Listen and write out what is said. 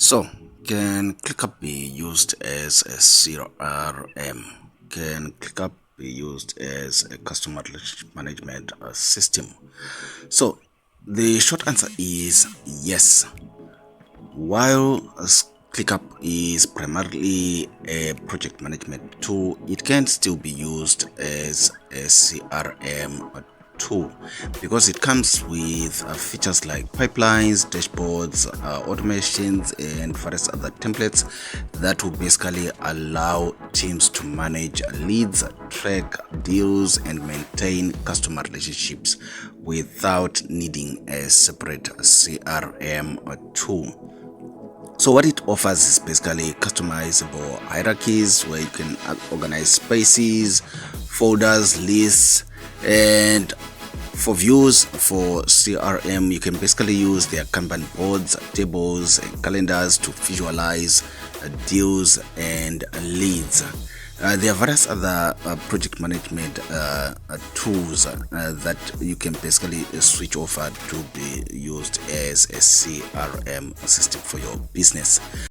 So, can ClickUp be used as a CRM? Can ClickUp be used as a customer relationship management system? So, the short answer is yes. While ClickUp is primarily a project management tool, it can still be used as a CRM tool because it comes with features like pipelines, dashboards, automations, and various other templates that will basically allow teams to manage leads, track deals, and maintain customer relationships without needing a separate CRM tool. So what it offers is basically customizable hierarchies where you can organize spaces, folders, lists, and for views for CRM, you can basically use their Kanban boards, tables, and calendars to visualize deals and leads. There are various other project management tools that you can basically switch over to be used as a CRM system for your business.